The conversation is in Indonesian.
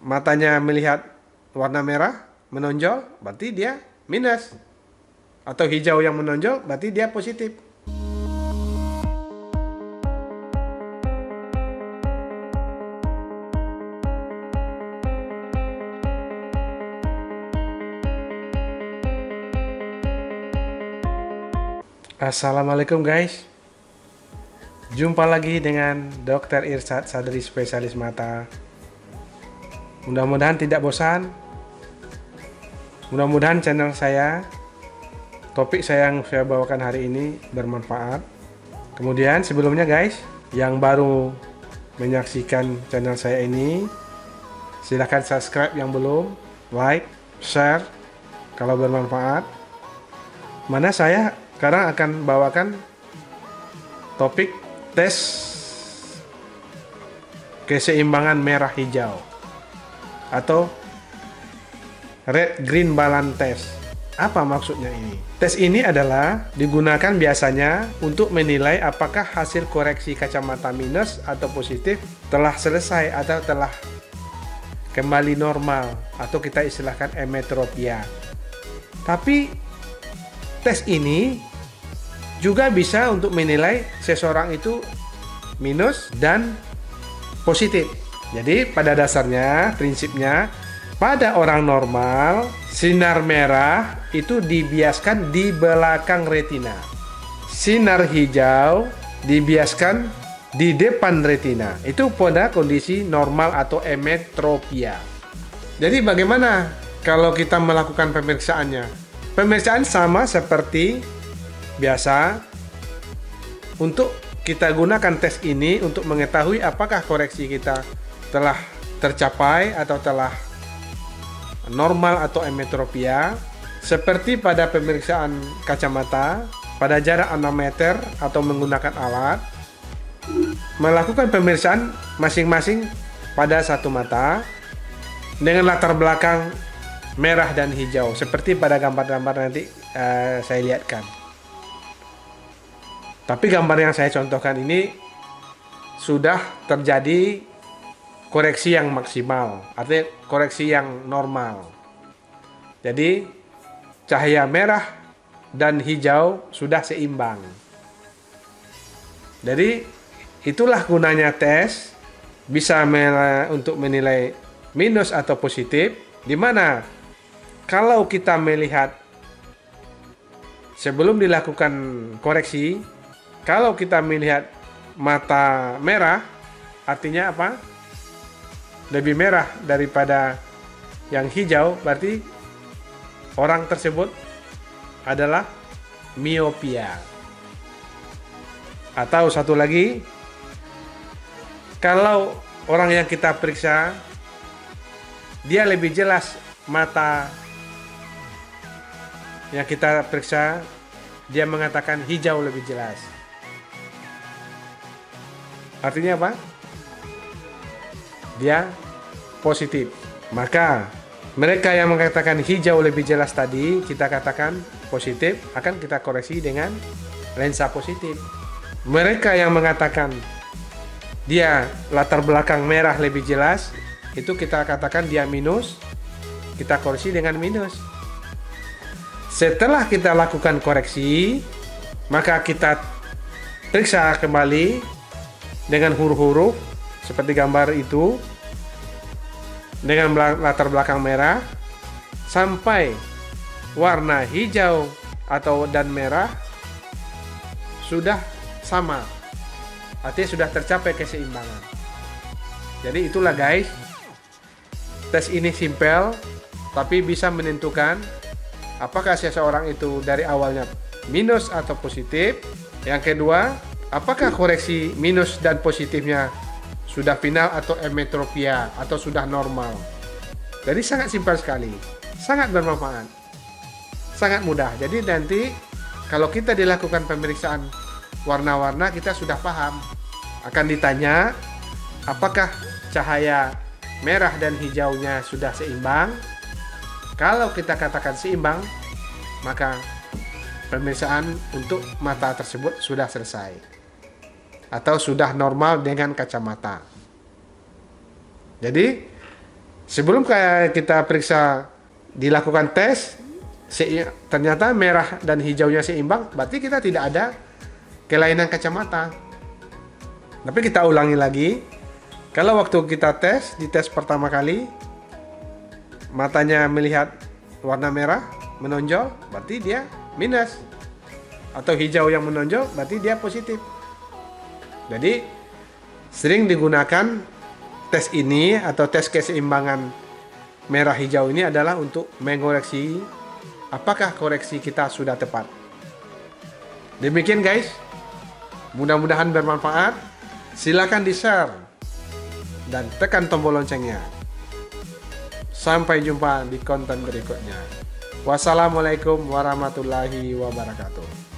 matanya melihat warna merah menonjol, berarti dia minus. Atau hijau yang menonjol, berarti dia positif. Assalamualaikum guys. Jumpa lagi dengan Dr. Irsyad Sadri, spesialis mata. Mudah-mudahan tidak bosan. Mudah-mudahan channel saya, topik saya yang saya bawakan hari ini bermanfaat. Kemudian sebelumnya guys, yang baru menyaksikan channel saya ini, silahkan subscribe yang belum, like, share kalau bermanfaat. Mana saya sekarang akan bawakan topik tes keseimbangan merah hijau atau red green balance test. Apa maksudnya ini? Tes ini adalah digunakan biasanya untuk menilai apakah hasil koreksi kacamata minus atau positif telah selesai atau telah kembali normal, atau kita istilahkan emetropia. Tapi tes ini juga bisa untuk menilai seseorang itu minus dan positif. Jadi pada dasarnya, prinsipnya, pada orang normal, sinar merah itu dibiaskan di belakang retina. Sinar hijau dibiaskan di depan retina. Itu pada kondisi normal atau emetropia. Jadi bagaimana kalau kita melakukan pemeriksaannya? Pemeriksaan sama seperti biasa. Untuk kita gunakan tes ini untuk mengetahui apakah koreksi kita telah tercapai atau telah normal atau emetropia. Seperti pada pemeriksaan kacamata pada jarak 6 meter atau menggunakan alat, melakukan pemeriksaan masing-masing pada satu mata dengan latar belakang merah dan hijau seperti pada gambar-gambar nanti saya lihatkan. Tapi gambar yang saya contohkan ini sudah terjadi koreksi yang maksimal, artinya koreksi yang normal. Jadi cahaya merah dan hijau sudah seimbang. Jadi itulah gunanya tes, bisa untuk menilai minus atau positif, di mana kalau kita melihat sebelum dilakukan koreksi, kalau kita melihat mata merah, artinya apa? Lebih merah daripada yang hijau, berarti orang tersebut adalah miopia. Atau satu lagi, kalau orang yang kita periksa, dia lebih jelas mata yang kita periksa, dia mengatakan hijau lebih jelas. Artinya apa? Dia positif. Maka mereka yang mengatakan hijau lebih jelas tadi, kita katakan positif, akan kita koreksi dengan lensa positif. Mereka yang mengatakan dia latar belakang merah lebih jelas, itu kita katakan dia minus, kita koreksi dengan minus. Setelah kita lakukan koreksi, maka kita periksa kembali dengan huruf-huruf seperti gambar itu dengan latar belakang merah sampai warna hijau atau dan merah sudah sama, artinya sudah tercapai keseimbangan. Jadi itulah guys, tes ini simpel tapi bisa menentukan apakah seseorang itu dari awalnya minus atau positif. Yang kedua, apakah koreksi minus dan positifnya sudah final atau emetropia atau sudah normal. Jadi sangat simpel sekali, sangat bermanfaat, sangat mudah. Jadi nanti kalau kita dilakukan pemeriksaan warna-warna, kita sudah paham. Akan ditanya apakah cahaya merah dan hijaunya sudah seimbang. Kalau kita katakan seimbang, maka pemeriksaan untuk mata tersebut sudah selesai atau sudah normal dengan kacamata. Jadi Sebelum kayak kita periksa, dilakukan tes, ternyata merah dan hijaunya seimbang, berarti kita tidak ada kelainan kacamata. Tapi kita ulangi lagi, kalau waktu kita tes, di tes pertama kali, matanya melihat warna merah menonjol, berarti dia minus. Atau hijau yang menonjol, berarti dia positif. Jadi, sering digunakan tes ini atau tes keseimbangan merah hijau ini adalah untuk mengoreksi apakah koreksi kita sudah tepat. Demikian guys, mudah-mudahan bermanfaat. Silakan di-share dan tekan tombol loncengnya. Sampai jumpa di konten berikutnya. Wassalamualaikum warahmatullahi wabarakatuh.